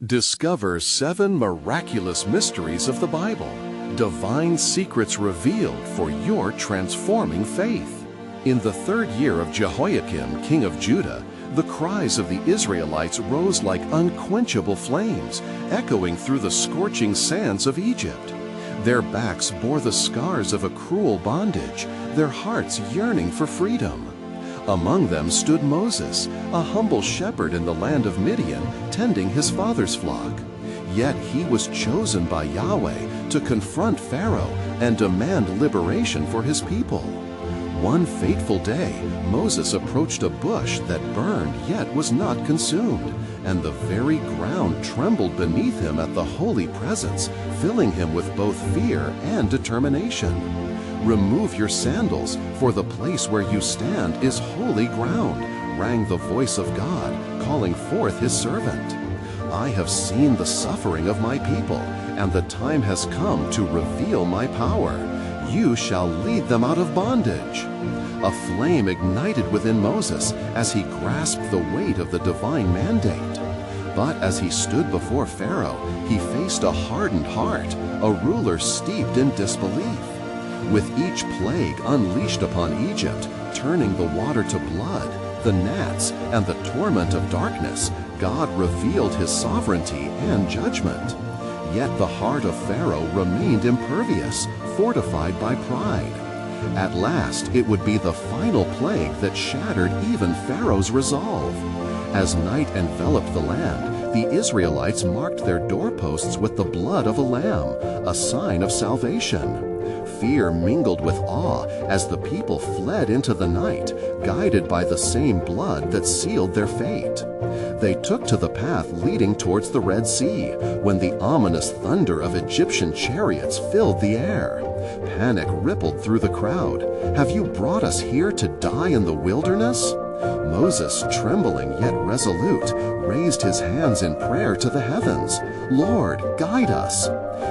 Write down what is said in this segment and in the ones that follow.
Discover 7 miraculous mysteries of the Bible, divine secrets revealed for your transforming faith. In the 3rd year of Jehoiakim, king of Judah, the cries of the Israelites rose like unquenchable flames, echoing through the scorching sands of Egypt. Their backs bore the scars of a cruel bondage, their hearts yearning for freedom. Among them stood Moses, a humble shepherd in the land of Midian, tending his father's flock. Yet he was chosen by Yahweh to confront Pharaoh and demand liberation for his people. One fateful day, Moses approached a bush that burned yet was not consumed, and the very ground trembled beneath him at the holy presence, filling him with both fear and determination. "Remove your sandals, for the place where you stand is holy ground," rang the voice of God, calling forth his servant. "I have seen the suffering of my people, and the time has come to reveal my power. You shall lead them out of bondage." A flame ignited within Moses as he grasped the weight of the divine mandate. But as he stood before Pharaoh, he faced a hardened heart, a ruler steeped in disbelief. With each plague unleashed upon Egypt, turning the water to blood, the gnats, and the torment of darkness, God revealed his sovereignty and judgment. Yet the heart of Pharaoh remained impervious, fortified by pride. At last, it would be the final plague that shattered even Pharaoh's resolve. As night enveloped the land, the Israelites marked their doorposts with the blood of a lamb, a sign of salvation. Fear mingled with awe as the people fled into the night, guided by the same blood that sealed their fate. They took to the path leading towards the Red Sea, when the ominous thunder of Egyptian chariots filled the air. Panic rippled through the crowd. "Have you brought us here to die in the wilderness?" Moses, trembling yet resolute, raised his hands in prayer to the heavens. "Lord, guide us."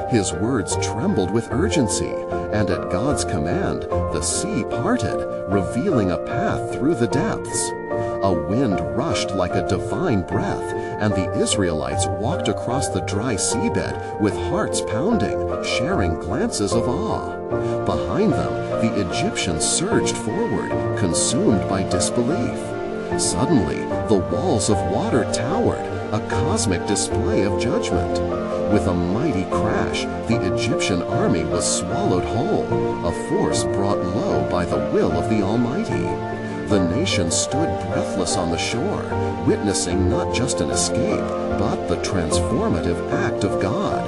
His words trembled with urgency, and at God's command, the sea parted, revealing a path through the depths. A wind rushed like a divine breath, and the Israelites walked across the dry seabed with hearts pounding, sharing glances of awe. Behind them, the Egyptians surged forward, consumed by disbelief. Suddenly, the walls of water towered, a cosmic display of judgment. With a mighty crash, the Egyptian army was swallowed whole, a force brought low by the will of the Almighty. The nation stood breathless on the shore, witnessing not just an escape, but the transformative act of God.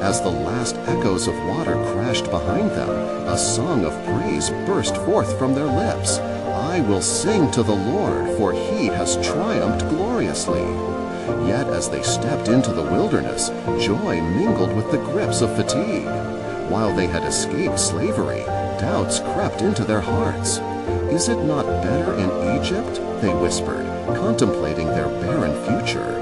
As the last echoes of water crashed behind them, a song of praise burst forth from their lips. "I will sing to the Lord, for he has triumphed gloriously." Yet as they stepped into the wilderness, joy mingled with the grips of fatigue. While they had escaped slavery, doubts crept into their hearts. "Is it not better in Egypt?" they whispered, contemplating their barren future.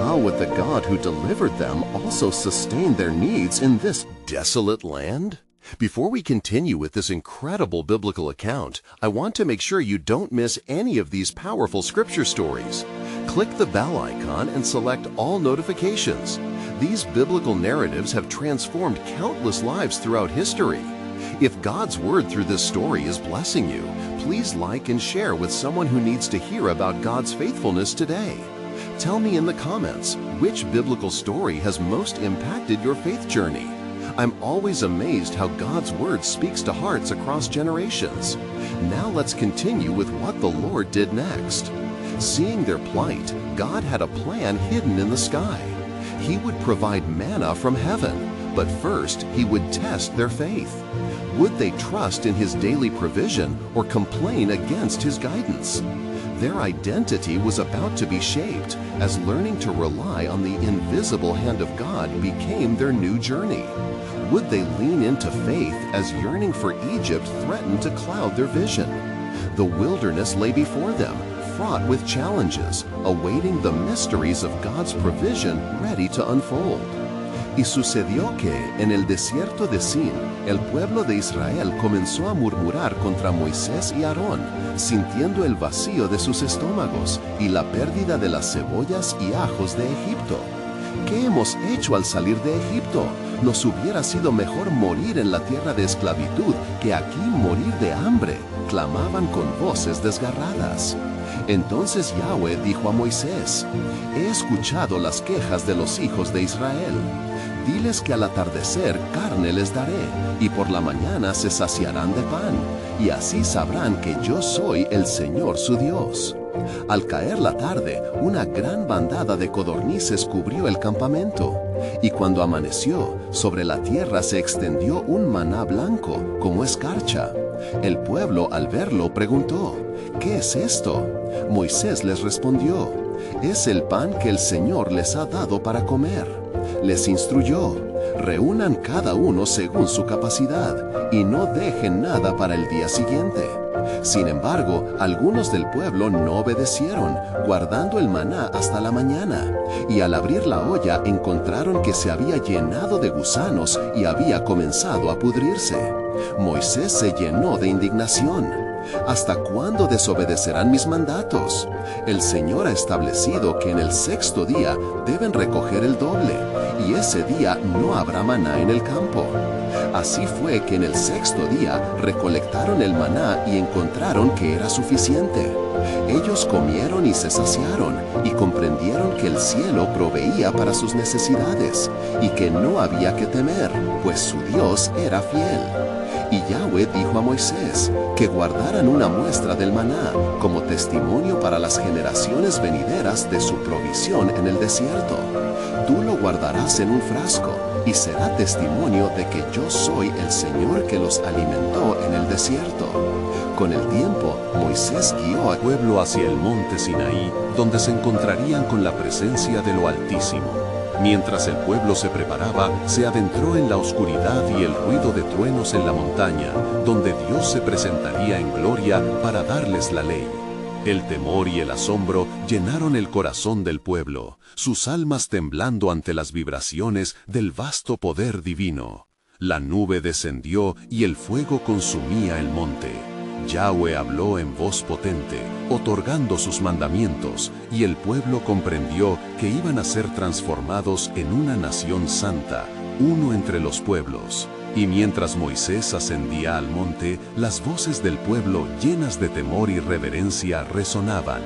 How would the God who delivered them also sustain their needs in this desolate land? Before we continue with this incredible biblical account, I want to make sure you don't miss any of these powerful scripture stories. Click the bell icon and select all notifications. These biblical narratives have transformed countless lives throughout history. If God's word through this story is blessing you, please like and share with someone who needs to hear about God's faithfulness today. Tell me in the comments which biblical story has most impacted your faith journey. I'm always amazed how God's word speaks to hearts across generations. Now let's continue with what the Lord did next. Seeing their plight, God had a plan hidden in the sky. He would provide manna from heaven, but first He would test their faith. Would they trust in His daily provision or complain against His guidance? Their identity was about to be shaped as learning to rely on the invisible hand of God became their new journey. Would they lean into faith as yearning for Egypt threatened to cloud their vision? The wilderness lay before them, fraught with challenges, awaiting the mysteries of God's provision ready to unfold. Y sucedió que, en el desierto de Sin, el pueblo de Israel comenzó a murmurar contra Moisés y Aarón, sintiendo el vacío de sus estómagos y la pérdida de las cebollas y ajos de Egipto. ¿qué hemos hecho al salir de Egipto? Nos hubiera sido mejor morir en la tierra de esclavitud que aquí morir de hambre, clamaban con voces desgarradas. Entonces Yahweh dijo a Moisés: he escuchado las quejas de los hijos de Israel. Diles que al atardecer carne les daré, y por la mañana se saciarán de pan, y así sabrán que yo soy el Señor su Dios. Al caer la tarde, una gran bandada de codornices cubrió el campamento, y cuando amaneció, sobre la tierra se extendió un maná blanco, como escarcha. El pueblo, al verlo, preguntó: ¿qué es esto? Moisés les respondió: es el pan que el Señor les ha dado para comer. Les instruyó: reúnan cada uno según su capacidad, y no dejen nada para el día siguiente. Sin embargo, algunos del pueblo no obedecieron, guardando el maná hasta la mañana, y al abrir la olla encontraron que se había llenado de gusanos y había comenzado a pudrirse. Moisés se llenó de indignación. ¿Hasta cuándo desobedecerán mis mandatos? El Señor ha establecido que en el sexto día deben recoger el doble, y ese día no habrá maná en el campo. Así fue que en el sexto día recolectaron el maná y encontraron que era suficiente. Ellos comieron y se saciaron, y comprendieron que el cielo proveía para sus necesidades, y que no había que temer, pues su Dios era fiel. Y Yahweh dijo a Moisés que guardaran una muestra del maná como testimonio para las generaciones venideras de su provisión en el desierto. Tú lo guardarás en un frasco y será testimonio de que yo soy el Señor que los alimentó en el desierto. Con el tiempo, Moisés guió al pueblo hacia el monte Sinaí, donde se encontrarían con la presencia de lo Altísimo. Mientras el pueblo se preparaba, se adentró en la oscuridad y el ruido de truenos en la montaña, donde Dios se presentaría en gloria para darles la ley. El temor y el asombro llenaron el corazón del pueblo, sus almas temblando ante las vibraciones del vasto poder divino. La nube descendió y el fuego consumía el monte. Yahweh habló en voz potente, otorgando sus mandamientos, y el pueblo comprendió que iban a ser transformados en una nación santa, uno entre los pueblos. Y mientras Moisés ascendía al monte, las voces del pueblo, llenas de temor y reverencia, resonaban.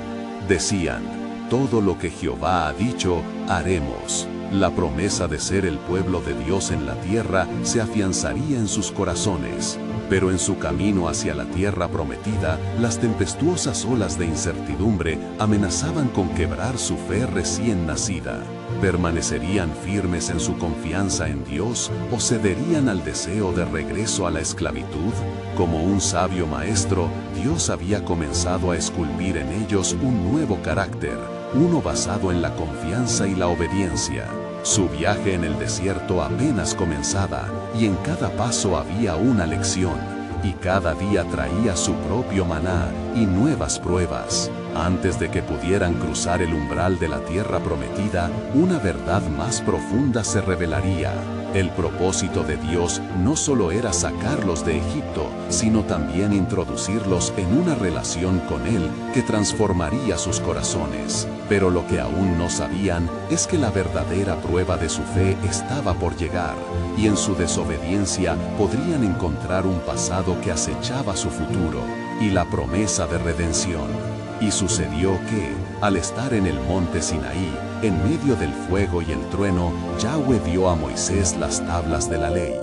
Decían: todo lo que Jehová ha dicho, haremos. La promesa de ser el pueblo de Dios en la tierra se afianzaría en sus corazones. Pero en su camino hacia la tierra prometida, las tempestuosas olas de incertidumbre amenazaban con quebrar su fe recién nacida. ¿Permanecerían firmes en su confianza en Dios o cederían al deseo de regreso a la esclavitud? Como un sabio maestro, Dios había comenzado a esculpir en ellos un nuevo carácter, uno basado en la confianza y la obediencia. Su viaje en el desierto apenas comenzaba, y en cada paso había una lección, y cada día traía su propio maná y nuevas pruebas. Antes de que pudieran cruzar el umbral de la tierra prometida, una verdad más profunda se revelaría. El propósito de Dios no solo era sacarlos de Egipto, sino también introducirlos en una relación con Él que transformaría sus corazones. Pero lo que aún no sabían es que la verdadera prueba de su fe estaba por llegar, y en su desobediencia podrían encontrar un pasado que acechaba su futuro y la promesa de redención. Y sucedió que, al estar en el monte Sinaí, en medio del fuego y el trueno, Yahweh dio a Moisés las tablas de la ley.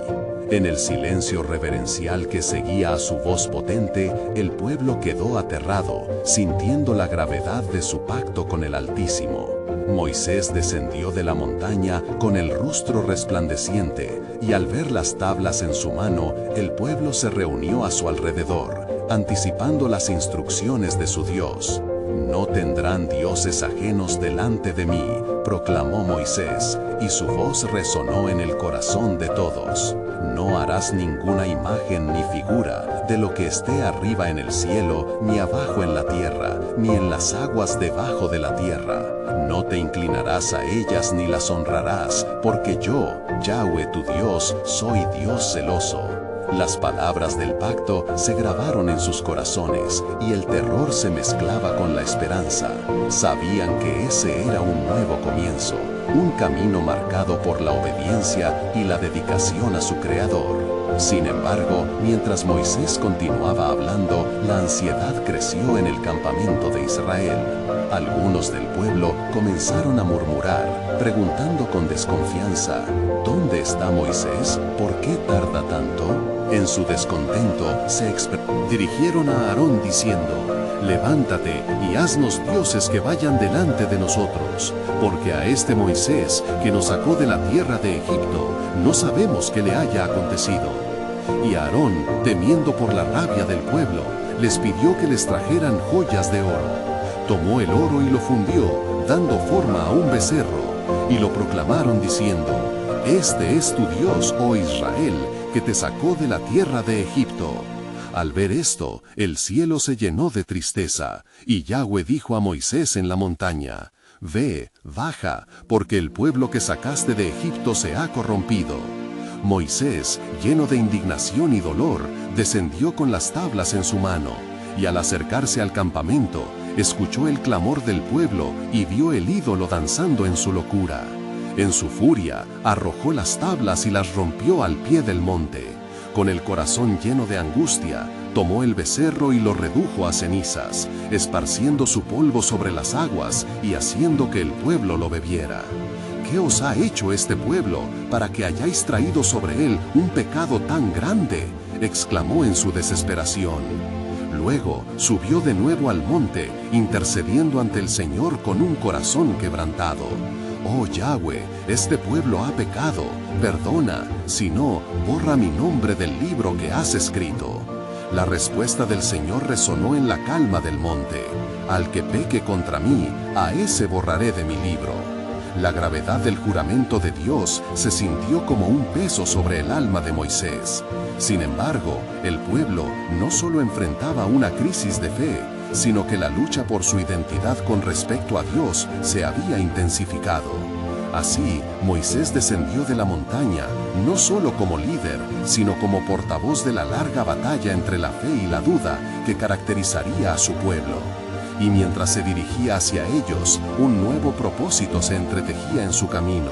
En el silencio reverencial que seguía a su voz potente, el pueblo quedó aterrado, sintiendo la gravedad de su pacto con el Altísimo. Moisés descendió de la montaña con el rostro resplandeciente, y al ver las tablas en su mano, el pueblo se reunió a su alrededor, anticipando las instrucciones de su Dios. No tendrán dioses ajenos delante de mí, proclamó Moisés, y su voz resonó en el corazón de todos. No harás ninguna imagen ni figura de lo que esté arriba en el cielo, ni abajo en la tierra, ni en las aguas debajo de la tierra. No te inclinarás a ellas ni las honrarás, porque yo, Yahweh tu Dios, soy Dios celoso. Las palabras del pacto se grabaron en sus corazones, y el terror se mezclaba con la esperanza. Sabían que ese era un nuevo comienzo, un camino marcado por la obediencia y la dedicación a su Creador. Sin embargo, mientras Moisés continuaba hablando, la ansiedad creció en el campamento de Israel. Algunos del pueblo comenzaron a murmurar, preguntando con desconfianza, ¿dónde está Moisés? ¿Por qué tarda tanto? En su descontento, dirigieron a Aarón diciendo, levántate y haznos dioses que vayan delante de nosotros, porque a este Moisés, que nos sacó de la tierra de Egipto, no sabemos qué le haya acontecido. Y Aarón, temiendo por la rabia del pueblo, les pidió que les trajeran joyas de oro. Tomó el oro y lo fundió, dando forma a un becerro, y lo proclamaron diciendo, este es tu Dios, oh Israel, que te sacó de la tierra de Egipto. Al ver esto, el cielo se llenó de tristeza, y Yahweh dijo a Moisés en la montaña, ve, baja, porque el pueblo que sacaste de Egipto se ha corrompido. Moisés, lleno de indignación y dolor, descendió con las tablas en su mano, y al acercarse al campamento, escuchó el clamor del pueblo y vio el ídolo danzando en su locura. En su furia, arrojó las tablas y las rompió al pie del monte. Con el corazón lleno de angustia, tomó el becerro y lo redujo a cenizas, esparciendo su polvo sobre las aguas y haciendo que el pueblo lo bebiera. ¿Qué os ha hecho este pueblo para que hayáis traído sobre él un pecado tan grande? Exclamó en su desesperación. Luego subió de nuevo al monte, intercediendo ante el Señor con un corazón quebrantado. Oh Yahweh, este pueblo ha pecado, perdona, si no, borra mi nombre del libro que has escrito. La respuesta del Señor resonó en la calma del monte. Al que peque contra mí, a ese borraré de mi libro. La gravedad del juramento de Dios se sintió como un peso sobre el alma de Moisés. Sin embargo, el pueblo no solo enfrentaba una crisis de fe, sino que la lucha por su identidad con respecto a Dios se había intensificado. Así, Moisés descendió de la montaña, no solo como líder, sino como portavoz de la larga batalla entre la fe y la duda que caracterizaría a su pueblo. Y mientras se dirigía hacia ellos, un nuevo propósito se entretejía en su camino.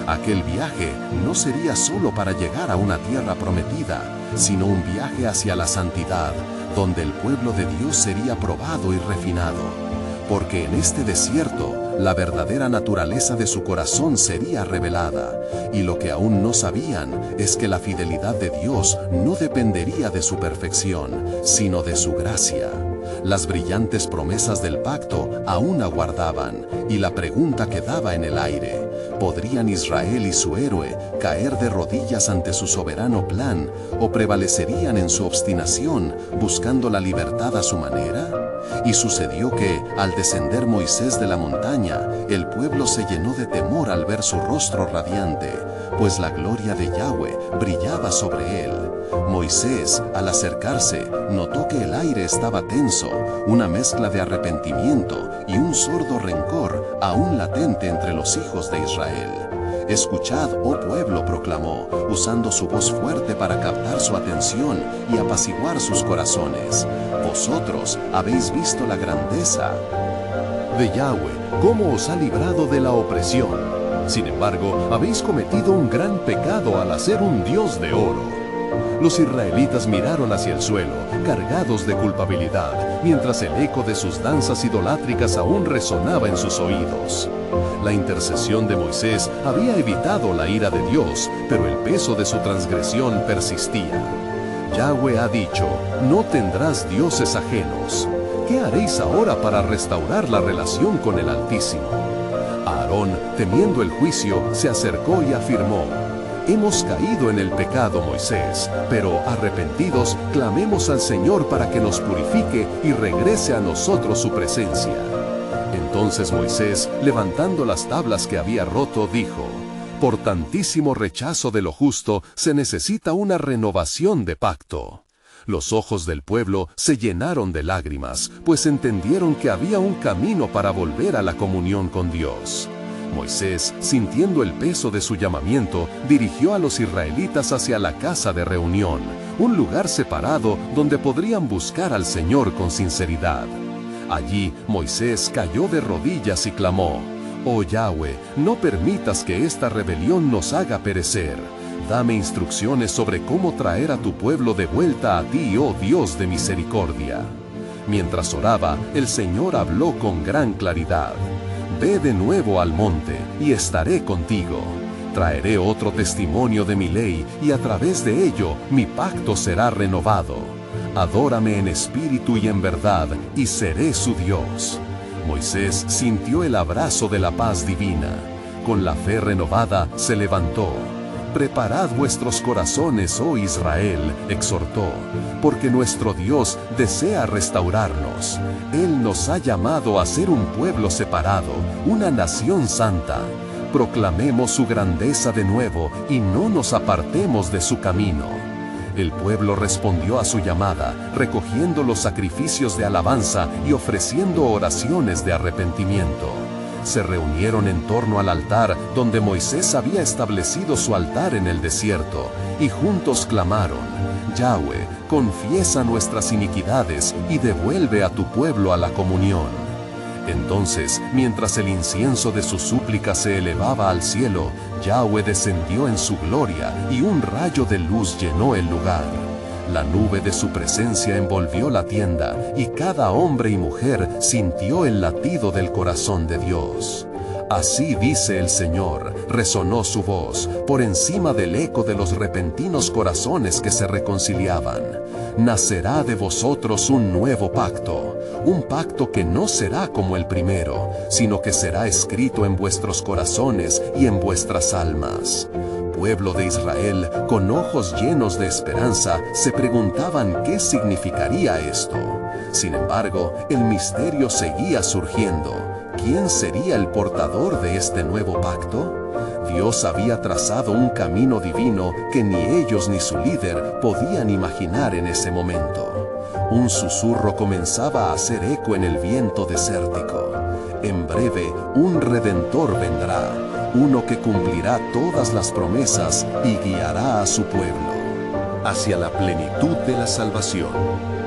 Aquel viaje no sería solo para llegar a una tierra prometida, sino un viaje hacia la santidad, donde el pueblo de Dios sería probado y refinado. Porque en este desierto, la verdadera naturaleza de su corazón sería revelada, y lo que aún no sabían es que la fidelidad de Dios no dependería de su perfección, sino de su gracia. Las brillantes promesas del pacto aún aguardaban, y la pregunta quedaba en el aire. ¿Podrían Israel y su héroe caer de rodillas ante su soberano plan, o prevalecerían en su obstinación, buscando la libertad a su manera? Y sucedió que, al descender Moisés de la montaña, el pueblo se llenó de temor al ver su rostro radiante, pues la gloria de Yahweh brillaba sobre él. Moisés, al acercarse, notó que el aire estaba tenso, una mezcla de arrepentimiento y un sordo rencor aún latente entre los hijos de Israel. Escuchad, oh pueblo, proclamó, usando su voz fuerte para captar su atención y apaciguar sus corazones. Vosotros habéis visto la grandeza de Yahweh, cómo os ha librado de la opresión. Sin embargo, habéis cometido un gran pecado al hacer un dios de oro. Los israelitas miraron hacia el suelo, cargados de culpabilidad, mientras el eco de sus danzas idolátricas aún resonaba en sus oídos. La intercesión de Moisés había evitado la ira de Dios, pero el peso de su transgresión persistía. Yahweh ha dicho, no tendrás dioses ajenos. ¿Qué haréis ahora para restaurar la relación con el Altísimo? Aarón, temiendo el juicio, se acercó y afirmó, hemos caído en el pecado, Moisés, pero arrepentidos, clamemos al Señor para que nos purifique y regrese a nosotros su presencia. Entonces Moisés, levantando las tablas que había roto, dijo, por tantísimo rechazo de lo justo, se necesita una renovación de pacto. Los ojos del pueblo se llenaron de lágrimas, pues entendieron que había un camino para volver a la comunión con Dios. Moisés, sintiendo el peso de su llamamiento, dirigió a los israelitas hacia la casa de reunión, un lugar separado donde podrían buscar al Señor con sinceridad. Allí, Moisés cayó de rodillas y clamó, Oh Yahweh, no permitas que esta rebelión nos haga perecer. Dame instrucciones sobre cómo traer a tu pueblo de vuelta a ti, oh Dios de misericordia. Mientras oraba, el Señor habló con gran claridad. Ve de nuevo al monte, y estaré contigo. Traeré otro testimonio de mi ley, y a través de ello mi pacto será renovado. Adórame en espíritu y en verdad, y seré su Dios. Moisés sintió el abrazo de la paz divina. Con la fe renovada se levantó. Preparad vuestros corazones, oh Israel, exhortó, porque nuestro Dios desea restaurarnos. Él nos ha llamado a ser un pueblo separado, una nación santa. Proclamemos su grandeza de nuevo y no nos apartemos de su camino. El pueblo respondió a su llamada, recogiendo los sacrificios de alabanza y ofreciendo oraciones de arrepentimiento. Se reunieron en torno al altar donde Moisés había establecido su altar en el desierto, y juntos clamaron: Yahweh, confiesa nuestras iniquidades y devuelve a tu pueblo a la comunión. Entonces, mientras el incienso de su súplica se elevaba al cielo, Yahweh descendió en su gloria y un rayo de luz llenó el lugar. La nube de su presencia envolvió la tienda, y cada hombre y mujer sintió el latido del corazón de Dios. Así dice el Señor, resonó su voz, por encima del eco de los repentinos corazones que se reconciliaban. Nacerá de vosotros un nuevo pacto, un pacto que no será como el primero, sino que será escrito en vuestros corazones y en vuestras almas. Pueblo de Israel, con ojos llenos de esperanza, se preguntaban qué significaría esto. Sin embargo, el misterio seguía surgiendo. ¿Quién sería el portador de este nuevo pacto? Dios había trazado un camino divino que ni ellos ni su líder podían imaginar en ese momento. Un susurro comenzaba a hacer eco en el viento desértico. En breve, un Redentor vendrá, uno que cumplirá todas las promesas y guiará a su pueblo hacia la plenitud de la salvación.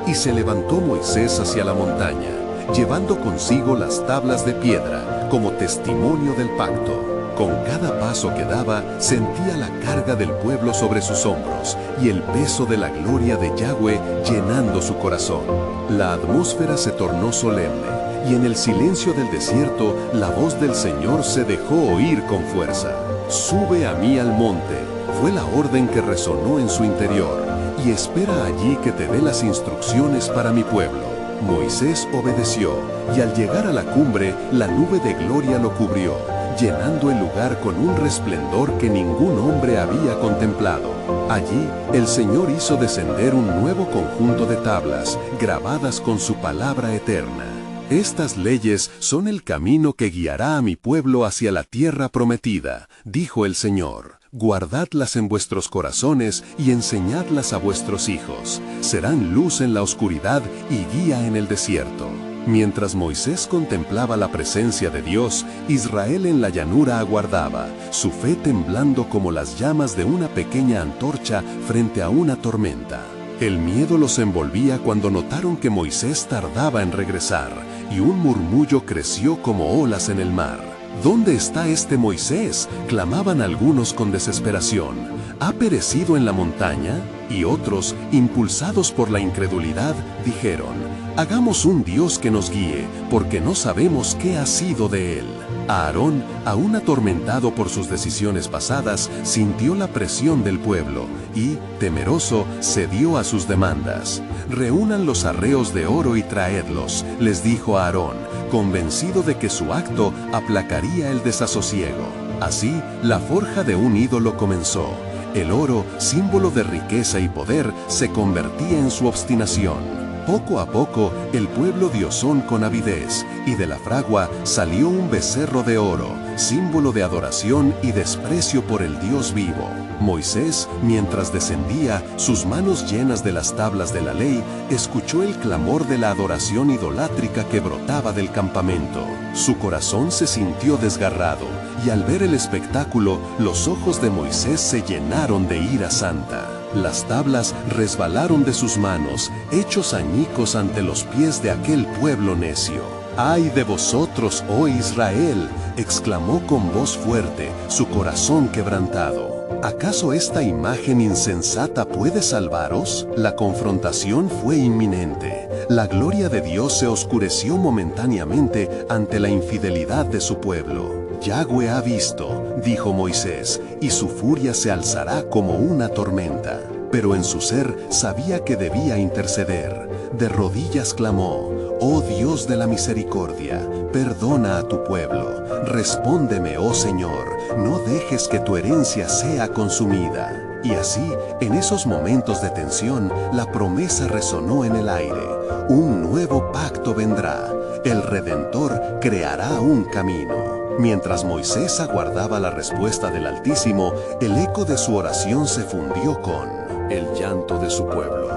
Y se levantó Moisés hacia la montaña, llevando consigo las tablas de piedra como testimonio del pacto. Con cada paso que daba, sentía la carga del pueblo sobre sus hombros y el peso de la gloria de Yahweh llenando su corazón. La atmósfera se tornó solemne, y en el silencio del desierto, la voz del Señor se dejó oír con fuerza. «Sube a mí al monte», fue la orden que resonó en su interior, «y espera allí que te dé las instrucciones para mi pueblo». Moisés obedeció, y al llegar a la cumbre, la nube de gloria lo cubrió, llenando el lugar con un resplendor que ningún hombre había contemplado. Allí, el Señor hizo descender un nuevo conjunto de tablas, grabadas con su palabra eterna. Estas leyes son el camino que guiará a mi pueblo hacia la tierra prometida, dijo el Señor. Guardadlas en vuestros corazones y enseñadlas a vuestros hijos. Serán luz en la oscuridad y guía en el desierto. Mientras Moisés contemplaba la presencia de Dios, Israel en la llanura aguardaba, su fe temblando como las llamas de una pequeña antorcha frente a una tormenta. El miedo los envolvía cuando notaron que Moisés tardaba en regresar, y un murmullo creció como olas en el mar. «¿Dónde está este Moisés?», clamaban algunos con desesperación. «¿Ha perecido en la montaña?». Y otros, impulsados por la incredulidad, dijeron: «Hagamos un Dios que nos guíe, porque no sabemos qué ha sido de él». Aarón, aún atormentado por sus decisiones pasadas, sintió la presión del pueblo y, temeroso, cedió a sus demandas. «Reúnan los arreos de oro y traedlos», les dijo Aarón, convencido de que su acto aplacaría el desasosiego. Así, la forja de un ídolo comenzó. El oro, símbolo de riqueza y poder, se convertía en su obstinación. Poco a poco, el pueblo dio son con avidez, y de la fragua salió un becerro de oro, símbolo de adoración y desprecio por el Dios vivo. Moisés, mientras descendía, sus manos llenas de las tablas de la ley, escuchó el clamor de la adoración idolátrica que brotaba del campamento. Su corazón se sintió desgarrado, y al ver el espectáculo, los ojos de Moisés se llenaron de ira santa. Las tablas resbalaron de sus manos, hechos añicos ante los pies de aquel pueblo necio. ¡Ay de vosotros, oh Israel!, exclamó con voz fuerte, su corazón quebrantado. ¿Acaso esta imagen insensata puede salvaros? La confrontación fue inminente. La gloria de Dios se oscureció momentáneamente ante la infidelidad de su pueblo. Yahweh ha visto, dijo Moisés, y su furia se alzará como una tormenta. Pero en su ser sabía que debía interceder. De rodillas clamó: «Oh Dios de la misericordia, perdona a tu pueblo. Respóndeme, oh Señor, no dejes que tu herencia sea consumida». Y así, en esos momentos de tensión, la promesa resonó en el aire. Un nuevo pacto vendrá. El Redentor creará un camino. Mientras Moisés aguardaba la respuesta del Altísimo, el eco de su oración se fundió con el llanto de su pueblo.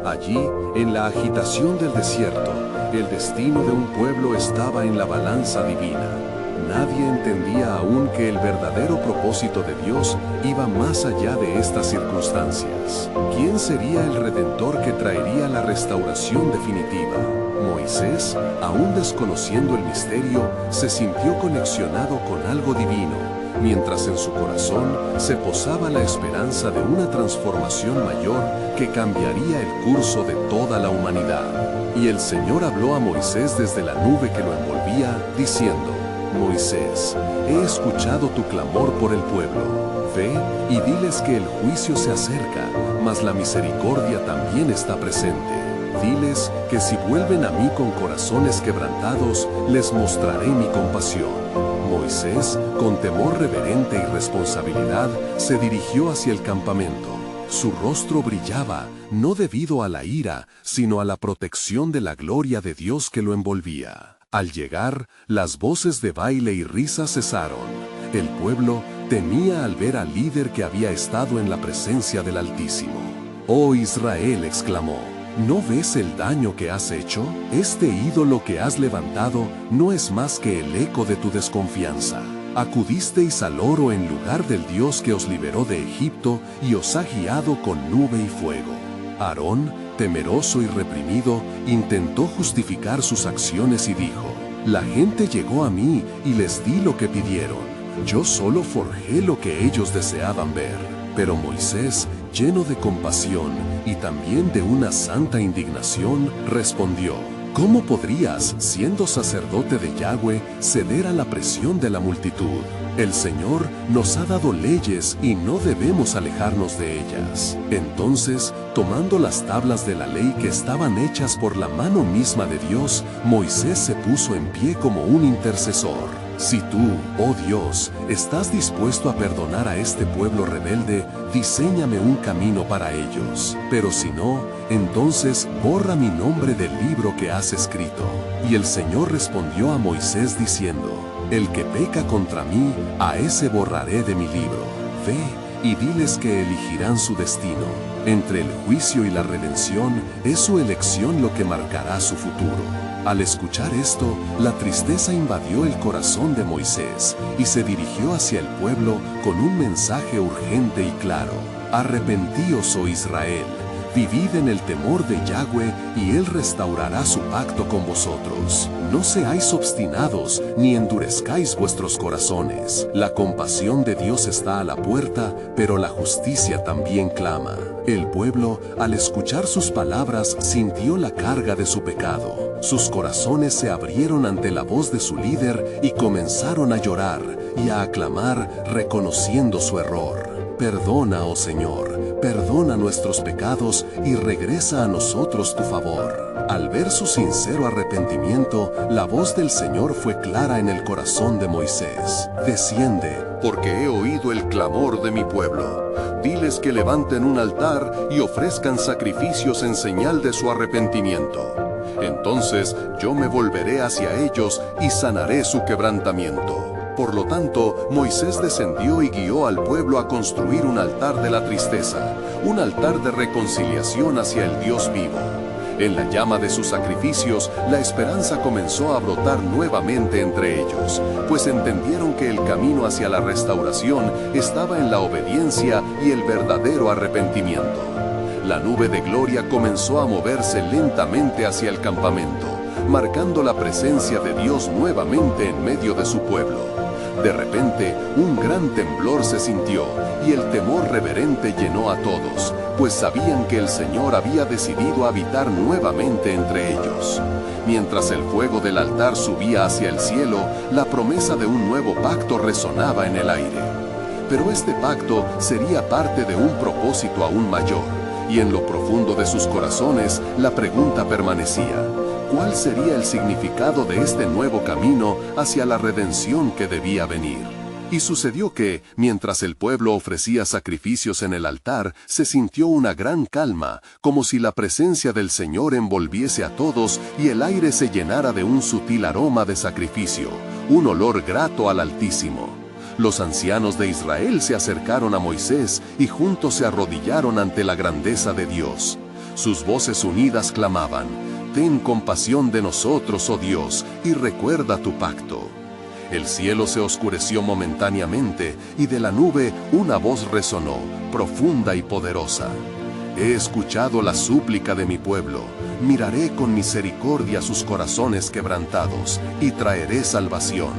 Allí, en la agitación del desierto, el destino de un pueblo estaba en la balanza divina. Nadie entendía aún que el verdadero propósito de Dios iba más allá de estas circunstancias. ¿Quién sería el Redentor que traería la restauración definitiva? Moisés, aún desconociendo el misterio, se sintió conexionado con algo divino, mientras en su corazón se posaba la esperanza de una transformación mayor que cambiaría el curso de toda la humanidad. Y el Señor habló a Moisés desde la nube que lo envolvía, diciendo: «Moisés, he escuchado tu clamor por el pueblo. Ve y diles que el juicio se acerca, mas la misericordia también está presente. Diles que si vuelven a mí con corazones quebrantados, les mostraré mi compasión». Moisés, con temor reverente y responsabilidad, se dirigió hacia el campamento. Su rostro brillaba, no debido a la ira, sino a la protección de la gloria de Dios que lo envolvía. Al llegar, las voces de baile y risa cesaron. El pueblo temía al ver al líder que había estado en la presencia del Altísimo. «Oh Israel», exclamó, ¿no ves el daño que has hecho? Este ídolo que has levantado no es más que el eco de tu desconfianza. Acudisteis al oro en lugar del Dios que os liberó de Egipto y os ha guiado con nube y fuego. Aarón, temeroso y reprimido, intentó justificar sus acciones y dijo: «La gente llegó a mí y les di lo que pidieron. Yo solo forjé lo que ellos deseaban ver». Pero Moisés, lleno de compasión y también de una santa indignación, respondió: «¿Cómo podrías, siendo sacerdote de Yahweh, ceder a la presión de la multitud? El Señor nos ha dado leyes y no debemos alejarnos de ellas». Entonces, tomando las tablas de la ley que estaban hechas por la mano misma de Dios, Moisés se puso en pie como un intercesor. «Si tú, oh Dios, estás dispuesto a perdonar a este pueblo rebelde, diséñame un camino para ellos. Pero si no, entonces borra mi nombre del libro que has escrito». Y el Señor respondió a Moisés diciendo: «El que peca contra mí, a ese borraré de mi libro. Ve y diles que elegirán su destino. Entre el juicio y la redención es su elección lo que marcará su futuro». Al escuchar esto, la tristeza invadió el corazón de Moisés y se dirigió hacia el pueblo con un mensaje urgente y claro: «Arrepentíos, oh Israel, vivid en el temor de Yahweh y Él restaurará su pacto con vosotros. No seáis obstinados ni endurezcáis vuestros corazones. La compasión de Dios está a la puerta, pero la justicia también clama». El pueblo, al escuchar sus palabras, sintió la carga de su pecado. Sus corazones se abrieron ante la voz de su líder y comenzaron a llorar y a aclamar, reconociendo su error. «Perdona, oh Señor, perdona nuestros pecados y regresa a nosotros tu favor». Al ver su sincero arrepentimiento, la voz del Señor fue clara en el corazón de Moisés: «Desciende, porque he oído el clamor de mi pueblo. Diles que levanten un altar y ofrezcan sacrificios en señal de su arrepentimiento. Entonces yo me volveré hacia ellos y sanaré su quebrantamiento». Por lo tanto, Moisés descendió y guió al pueblo a construir un altar de la tristeza, un altar de reconciliación hacia el Dios vivo. En la llama de sus sacrificios, la esperanza comenzó a brotar nuevamente entre ellos, pues entendieron que el camino hacia la restauración estaba en la obediencia y el verdadero arrepentimiento. La nube de gloria comenzó a moverse lentamente hacia el campamento. marcando la presencia de Dios nuevamente en medio de su pueblo. De repente, un gran temblor se sintió, y el temor reverente llenó a todos, pues sabían que el Señor había decidido habitar nuevamente entre ellos. Mientras el fuego del altar subía hacia el cielo, la promesa de un nuevo pacto resonaba en el aire. Pero este pacto sería parte de un propósito aún mayor, y en lo profundo de sus corazones la pregunta permanecía: ¿cuál sería el significado de este nuevo camino hacia la redención que debía venir? Y sucedió que, mientras el pueblo ofrecía sacrificios en el altar, se sintió una gran calma, como si la presencia del Señor envolviese a todos y el aire se llenara de un sutil aroma de sacrificio, un olor grato al Altísimo. Los ancianos de Israel se acercaron a Moisés y juntos se arrodillaron ante la grandeza de Dios. Sus voces unidas clamaban: «Ten compasión de nosotros, oh Dios, y recuerda tu pacto». El cielo se oscureció momentáneamente, y de la nube una voz resonó, profunda y poderosa: «He escuchado la súplica de mi pueblo, miraré con misericordia sus corazones quebrantados, y traeré salvación.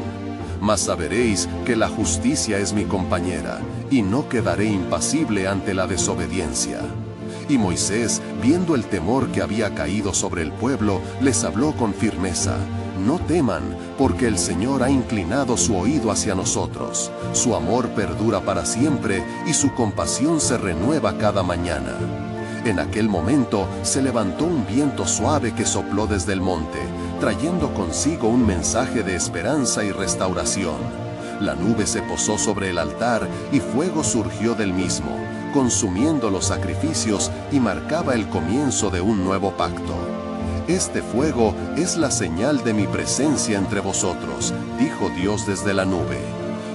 Mas saberéis que la justicia es mi compañera, y no quedaré impasible ante la desobediencia». Y Moisés, viendo el temor que había caído sobre el pueblo, les habló con firmeza: «No teman, porque el Señor ha inclinado su oído hacia nosotros. Su amor perdura para siempre, y su compasión se renueva cada mañana». En aquel momento se levantó un viento suave que sopló desde el monte, trayendo consigo un mensaje de esperanza y restauración. La nube se posó sobre el altar y fuego surgió del mismo, consumiendo los sacrificios, y marcaba el comienzo de un nuevo pacto. «Este fuego es la señal de mi presencia entre vosotros», dijo Dios desde la nube.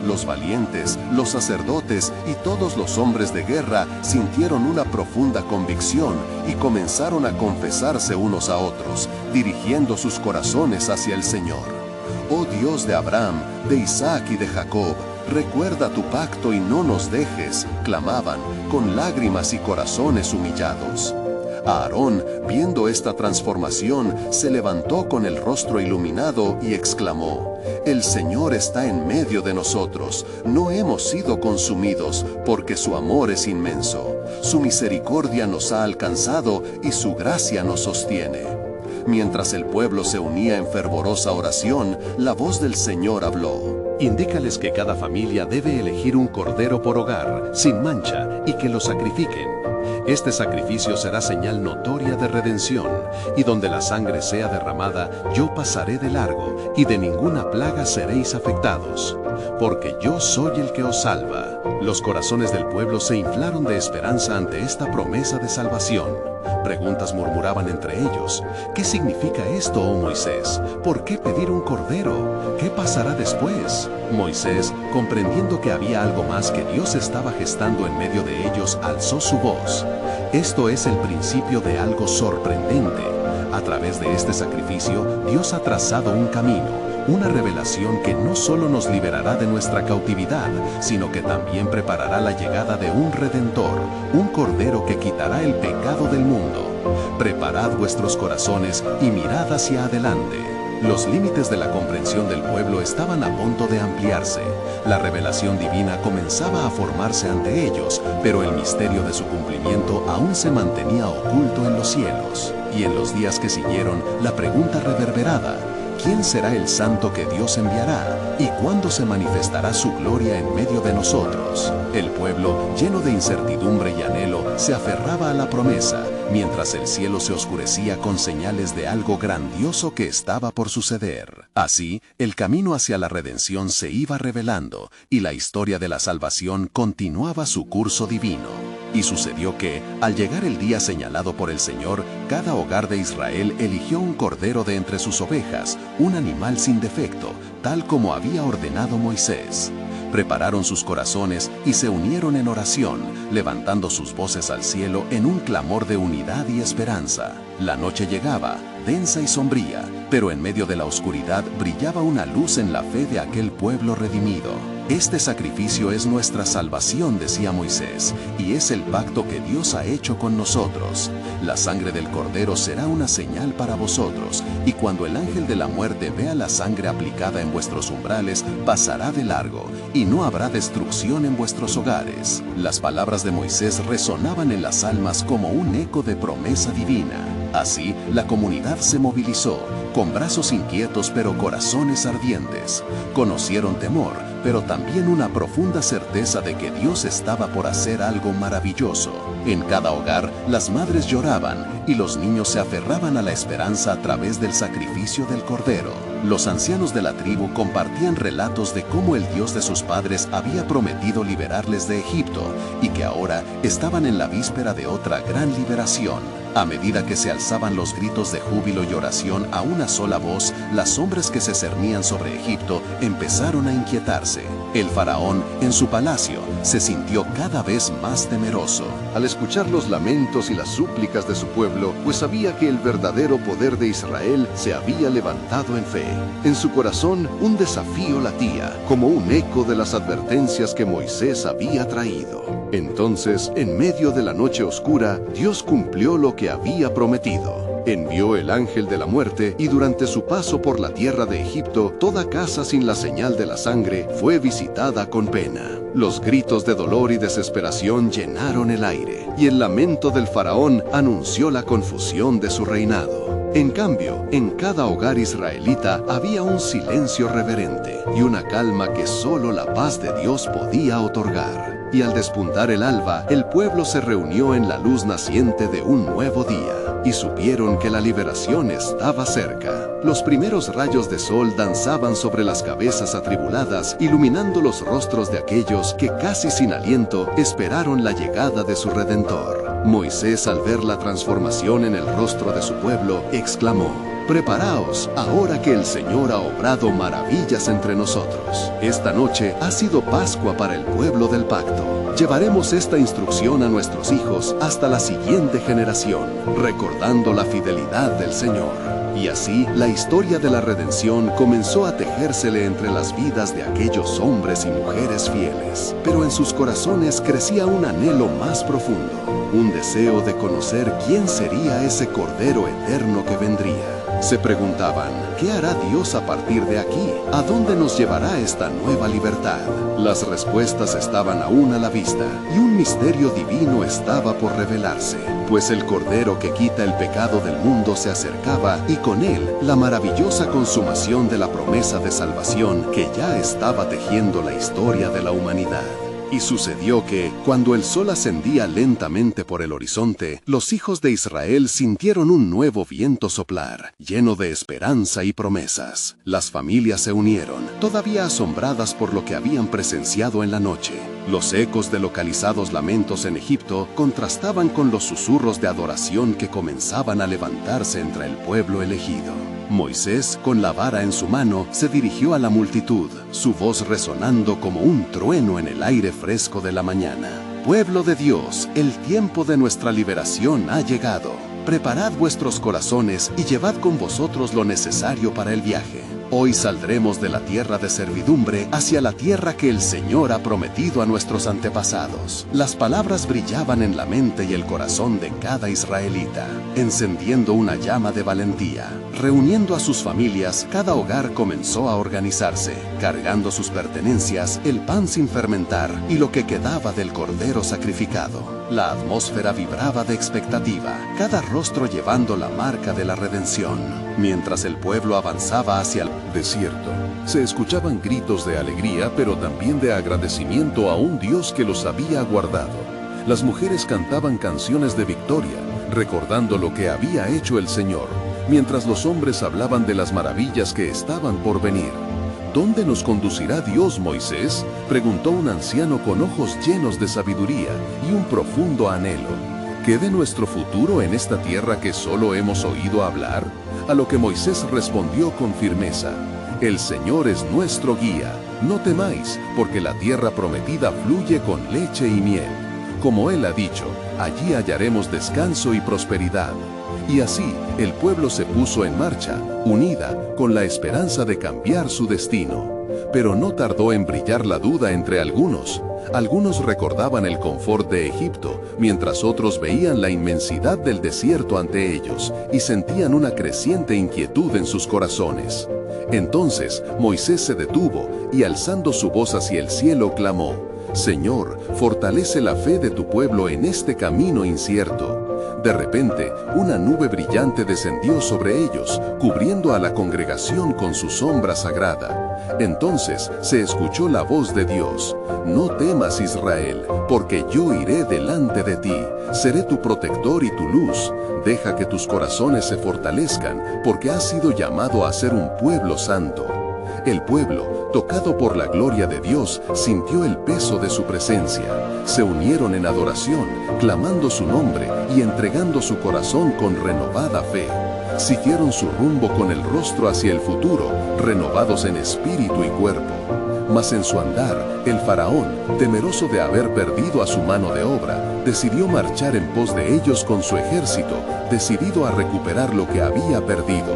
Los valientes, los sacerdotes y todos los hombres de guerra sintieron una profunda convicción y comenzaron a confesarse unos a otros, dirigiendo sus corazones hacia el Señor. «Oh Dios de Abraham, de Isaac y de Jacob, recuerda tu pacto y no nos dejes», clamaban, con lágrimas y corazones humillados. Aarón, viendo esta transformación, se levantó con el rostro iluminado y exclamó: «El Señor está en medio de nosotros, no hemos sido consumidos, porque su amor es inmenso. Su misericordia nos ha alcanzado y su gracia nos sostiene». Mientras el pueblo se unía en fervorosa oración, la voz del Señor habló: «Indícales que cada familia debe elegir un cordero por hogar, sin mancha, y que lo sacrifiquen. Este sacrificio será señal notoria de redención, y donde la sangre sea derramada, yo pasaré de largo, y de ninguna plaga seréis afectados, porque yo soy el que os salva». Los corazones del pueblo se inflaron de esperanza ante esta promesa de salvación. Preguntas murmuraban entre ellos: «¿Qué significa esto, oh Moisés? ¿Por qué pedir un cordero? ¿Qué pasará después?». Moisés, comprendiendo que había algo más que Dios estaba gestando en medio de ellos, alzó su voz: «Esto es el principio de algo sorprendente. A través de este sacrificio, Dios ha trazado un camino, una revelación que no solo nos liberará de nuestra cautividad, sino que también preparará la llegada de un Redentor, un Cordero que quitará el pecado del mundo. Preparad vuestros corazones y mirad hacia adelante». Los límites de la comprensión del pueblo estaban a punto de ampliarse. La revelación divina comenzaba a formarse ante ellos, pero el misterio de su cumplimiento aún se mantenía oculto en los cielos. Y en los días que siguieron, la pregunta reverberada: ¿quién será el santo que Dios enviará? ¿Y cuándo se manifestará su gloria en medio de nosotros? El pueblo, lleno de incertidumbre y anhelo, se aferraba a la promesa, mientras el cielo se oscurecía con señales de algo grandioso que estaba por suceder. Así, el camino hacia la redención se iba revelando, y la historia de la salvación continuaba su curso divino. Y sucedió que, al llegar el día señalado por el Señor, cada hogar de Israel eligió un cordero de entre sus ovejas, un animal sin defecto, tal como había ordenado Moisés. Prepararon sus corazones y se unieron en oración, levantando sus voces al cielo en un clamor de unidad y esperanza. La noche llegaba, densa y sombría, pero en medio de la oscuridad brillaba una luz en la fe de aquel pueblo redimido. Este sacrificio es nuestra salvación, decía Moisés, y es el pacto que Dios ha hecho con nosotros. La sangre del cordero será una señal para vosotros, y cuando el ángel de la muerte vea la sangre aplicada en vuestros umbrales, pasará de largo, y no habrá destrucción en vuestros hogares. Las palabras de Moisés resonaban en las almas como un eco de promesa divina. Así, la comunidad se movilizó, con brazos inquietos pero corazones ardientes. Conocieron temor, pero también una profunda certeza de que Dios estaba por hacer algo maravilloso. En cada hogar, las madres lloraban y los niños se aferraban a la esperanza a través del sacrificio del cordero. Los ancianos de la tribu compartían relatos de cómo el Dios de sus padres había prometido liberarles de Egipto y que ahora estaban en la víspera de otra gran liberación. A medida que se alzaban los gritos de júbilo y oración a una sola voz, las sombras que se cernían sobre Egipto empezaron a inquietarse. El faraón, en su palacio, se sintió cada vez más temeroso. Al escuchar los lamentos y las súplicas de su pueblo, pues sabía que el verdadero poder de Israel se había levantado en fe. En su corazón, un desafío latía, como un eco de las advertencias que Moisés había traído. Entonces, en medio de la noche oscura, Dios cumplió lo que había prometido. Envió el ángel de la muerte y durante su paso por la tierra de Egipto, toda casa sin la señal de la sangre fue visitada con pena. Los gritos de dolor y desesperación llenaron el aire, y el lamento del faraón anunció la confusión de su reinado. En cambio, en cada hogar israelita había un silencio reverente y una calma que solo la paz de Dios podía otorgar. Y al despuntar el alba, el pueblo se reunió en la luz naciente de un nuevo día, y supieron que la liberación estaba cerca. Los primeros rayos de sol danzaban sobre las cabezas atribuladas, iluminando los rostros de aquellos que casi sin aliento esperaron la llegada de su Redentor. Moisés, al ver la transformación en el rostro de su pueblo, exclamó: «Preparaos, ahora que el Señor ha obrado maravillas entre nosotros. Esta noche ha sido Pascua para el pueblo del pacto. Llevaremos esta instrucción a nuestros hijos hasta la siguiente generación, recordando la fidelidad del Señor». Y así, la historia de la redención comenzó a tejérsele entre las vidas de aquellos hombres y mujeres fieles. Pero en sus corazones crecía un anhelo más profundo, un deseo de conocer quién sería ese Cordero eterno que vendría. Se preguntaban, ¿qué hará Dios a partir de aquí? ¿A dónde nos llevará esta nueva libertad? Las respuestas estaban aún a la vista, y un misterio divino estaba por revelarse, pues el Cordero que quita el pecado del mundo se acercaba, y con él la maravillosa consumación de la promesa de salvación que ya estaba tejiendo la historia de la humanidad. Y sucedió que, cuando el sol ascendía lentamente por el horizonte, los hijos de Israel sintieron un nuevo viento soplar, lleno de esperanza y promesas. Las familias se unieron, todavía asombradas por lo que habían presenciado en la noche. Los ecos de localizados lamentos en Egipto contrastaban con los susurros de adoración que comenzaban a levantarse entre el pueblo elegido. Moisés, con la vara en su mano, se dirigió a la multitud, su voz resonando como un trueno en el aire fresco de la mañana. «Pueblo de Dios, el tiempo de nuestra liberación ha llegado. Preparad vuestros corazones y llevad con vosotros lo necesario para el viaje. Hoy saldremos de la tierra de servidumbre hacia la tierra que el Señor ha prometido a nuestros antepasados». Las palabras brillaban en la mente y el corazón de cada israelita, encendiendo una llama de valentía. Reuniendo a sus familias, cada hogar comenzó a organizarse, cargando sus pertenencias, el pan sin fermentar y lo que quedaba del cordero sacrificado. La atmósfera vibraba de expectativa, cada rostro llevando la marca de la redención. Mientras el pueblo avanzaba hacia el desierto, se escuchaban gritos de alegría, pero también de agradecimiento a un Dios que los había guardado. Las mujeres cantaban canciones de victoria, recordando lo que había hecho el Señor, mientras los hombres hablaban de las maravillas que estaban por venir. «¿Dónde nos conducirá Dios, Moisés?», preguntó un anciano con ojos llenos de sabiduría y un profundo anhelo. ¿Quede nuestro futuro en esta tierra que solo hemos oído hablar? A lo que Moisés respondió con firmeza: «El Señor es nuestro guía. No temáis, porque la tierra prometida fluye con leche y miel. Como Él ha dicho, allí hallaremos descanso y prosperidad». Y así, el pueblo se puso en marcha, unida, con la esperanza de cambiar su destino. Pero no tardó en brillar la duda entre algunos. Algunos recordaban el confort de Egipto, mientras otros veían la inmensidad del desierto ante ellos y sentían una creciente inquietud en sus corazones. Entonces Moisés se detuvo y alzando su voz hacia el cielo clamó: Señor, fortalece la fe de tu pueblo en este camino incierto. De repente, una nube brillante descendió sobre ellos, cubriendo a la congregación con su sombra sagrada. Entonces se escuchó la voz de Dios: No temas, Israel, porque yo iré delante de ti. Seré tu protector y tu luz. Deja que tus corazones se fortalezcan, porque has sido llamado a ser un pueblo santo. El pueblo, tocado por la gloria de Dios, sintió el peso de su presencia. Se unieron en adoración, clamando su nombre y entregando su corazón con renovada fe. Siguieron su rumbo con el rostro hacia el futuro, renovados en espíritu y cuerpo. Mas en su andar, el faraón, temeroso de haber perdido a su mano de obra, decidió marchar en pos de ellos con su ejército, decidido a recuperar lo que había perdido.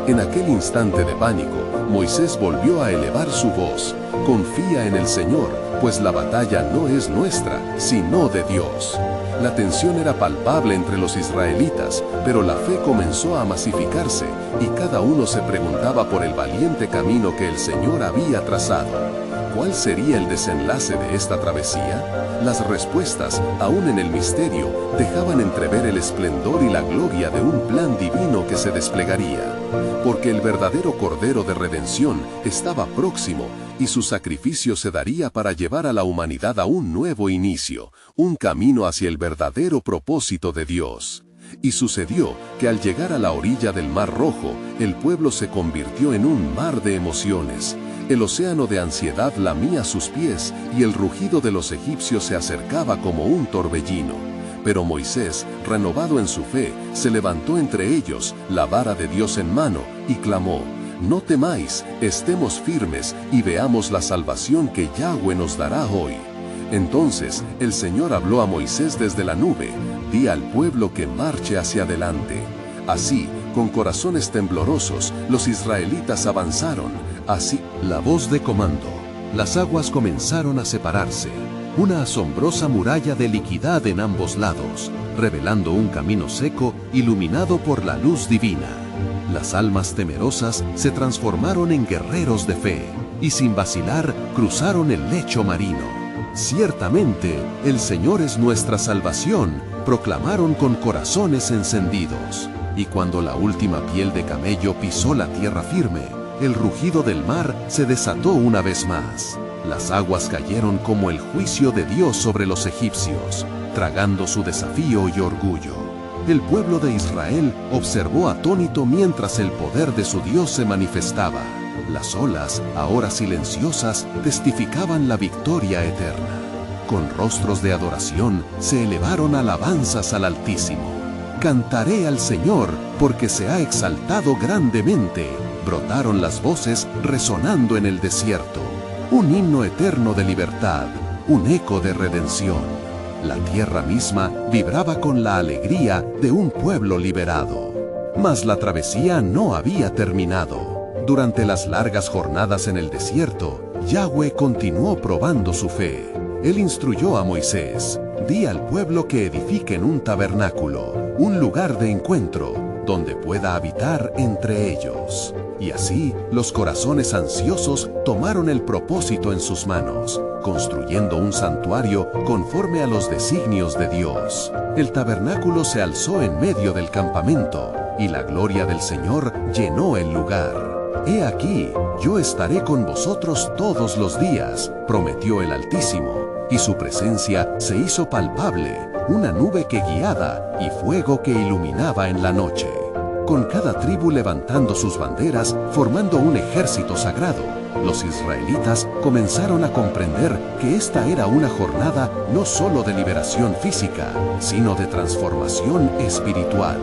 En aquel instante de pánico, Moisés volvió a elevar su voz: Confía en el Señor, pues la batalla no es nuestra, sino de Dios. La tensión era palpable entre los israelitas, pero la fe comenzó a masificarse y cada uno se preguntaba por el valiente camino que el Señor había trazado. ¿Cuál sería el desenlace de esta travesía? Las respuestas, aún en el misterio, dejaban entrever el esplendor y la gloria de un plan divino que se desplegaría. Porque el verdadero Cordero de Redención estaba próximo y su sacrificio se daría para llevar a la humanidad a un nuevo inicio, un camino hacia el verdadero propósito de Dios. Y sucedió que al llegar a la orilla del Mar Rojo, el pueblo se convirtió en un mar de emociones. El océano de ansiedad lamía sus pies y el rugido de los egipcios se acercaba como un torbellino. Pero Moisés, renovado en su fe, se levantó entre ellos, la vara de Dios en mano, y clamó: No temáis, estemos firmes y veamos la salvación que Yahweh nos dará hoy. Entonces el Señor habló a Moisés desde la nube: Di al pueblo que marche hacia adelante. Así, con corazones temblorosos, los israelitas avanzaron. Así, la voz de comando. Las aguas comenzaron a separarse. Una asombrosa muralla de liquidez en ambos lados, revelando un camino seco, iluminado por la luz divina. Las almas temerosas se transformaron en guerreros de fe, y sin vacilar, cruzaron el lecho marino. Ciertamente, el Señor es nuestra salvación, proclamaron con corazones encendidos. Y cuando la última piel de camello pisó la tierra firme, el rugido del mar se desató una vez más. Las aguas cayeron como el juicio de Dios sobre los egipcios, tragando su desafío y orgullo. El pueblo de Israel observó atónito mientras el poder de su Dios se manifestaba. Las olas, ahora silenciosas, testificaban la victoria eterna. Con rostros de adoración se elevaron alabanzas al Altísimo. Cantaré al Señor, porque se ha exaltado grandemente. Brotaron las voces resonando en el desierto. Un himno eterno de libertad, un eco de redención. La tierra misma vibraba con la alegría de un pueblo liberado. Mas la travesía no había terminado. Durante las largas jornadas en el desierto, Yahweh continuó probando su fe. Él instruyó a Moisés: Di al pueblo que edifiquen un tabernáculo, un lugar de encuentro, donde pueda habitar entre ellos. Y así, los corazones ansiosos tomaron el propósito en sus manos, construyendo un santuario conforme a los designios de Dios. El tabernáculo se alzó en medio del campamento, y la gloria del Señor llenó el lugar. He aquí, yo estaré con vosotros todos los días, prometió el Altísimo, y su presencia se hizo palpable, una nube que guiaba y fuego que iluminaba en la noche. Con cada tribu levantando sus banderas, formando un ejército sagrado, los israelitas comenzaron a comprender que esta era una jornada no solo de liberación física, sino de transformación espiritual.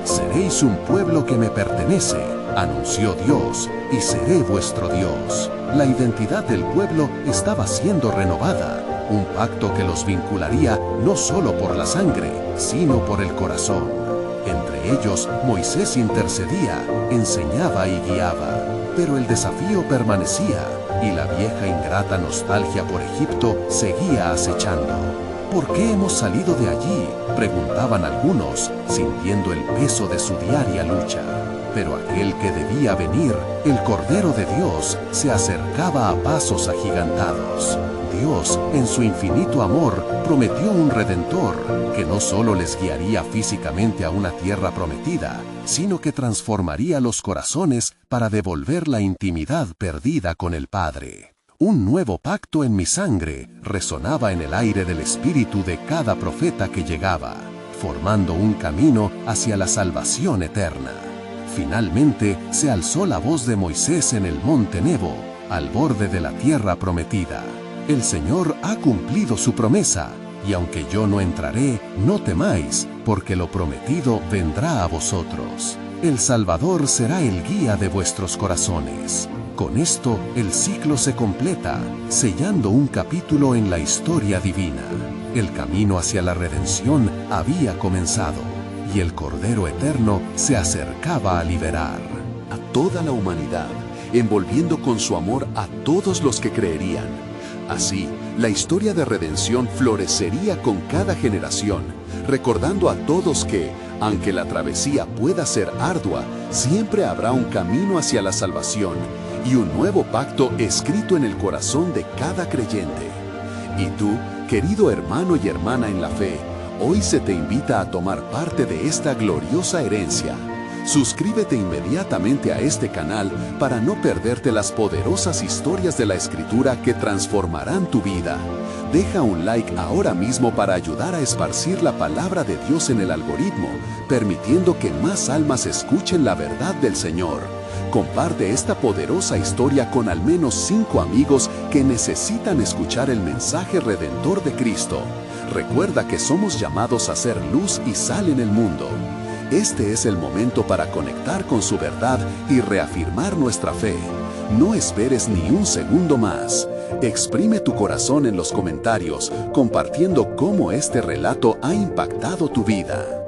Seréis un pueblo que me pertenece, anunció Dios, y seré vuestro Dios. La identidad del pueblo estaba siendo renovada, un pacto que los vincularía no solo por la sangre, sino por el corazón. Entre ellos, Moisés intercedía, enseñaba y guiaba. Pero el desafío permanecía. y la vieja ingrata nostalgia por Egipto seguía acechando. ¿Por qué hemos salido de allí?, preguntaban algunos, sintiendo el peso de su diaria lucha. Pero aquel que debía venir, el Cordero de Dios, se acercaba a pasos agigantados. Dios, en su infinito amor, prometió un Redentor, que no solo les guiaría físicamente a una tierra prometida, sino que transformaría los corazones para devolver la intimidad perdida con el Padre. Un nuevo pacto en mi sangre resonaba en el aire del espíritu de cada profeta que llegaba, formando un camino hacia la salvación eterna. Finalmente se alzó la voz de Moisés en el monte Nebo, al borde de la tierra prometida. El Señor ha cumplido su promesa, y aunque yo no entraré, no temáis, porque lo prometido vendrá a vosotros. El Salvador será el guía de vuestros corazones. Con esto, el ciclo se completa, sellando un capítulo en la historia divina. El camino hacia la redención había comenzado, y el Cordero Eterno se acercaba a liberar a toda la humanidad, envolviendo con su amor a todos los que creerían. Así, la historia de redención florecería con cada generación, recordando a todos que, aunque la travesía pueda ser ardua, siempre habrá un camino hacia la salvación y un nuevo pacto escrito en el corazón de cada creyente. Y tú, querido hermano y hermana en la fe, hoy se te invita a tomar parte de esta gloriosa herencia. Suscríbete inmediatamente a este canal para no perderte las poderosas historias de la Escritura que transformarán tu vida. Deja un like ahora mismo para ayudar a esparcir la palabra de Dios en el algoritmo, permitiendo que más almas escuchen la verdad del Señor. Comparte esta poderosa historia con al menos 5 amigos que necesitan escuchar el mensaje redentor de Cristo. Recuerda que somos llamados a ser luz y sal en el mundo. Este es el momento para conectar con su verdad y reafirmar nuestra fe. No esperes ni un segundo más. Exprime tu corazón en los comentarios, compartiendo cómo este relato ha impactado tu vida.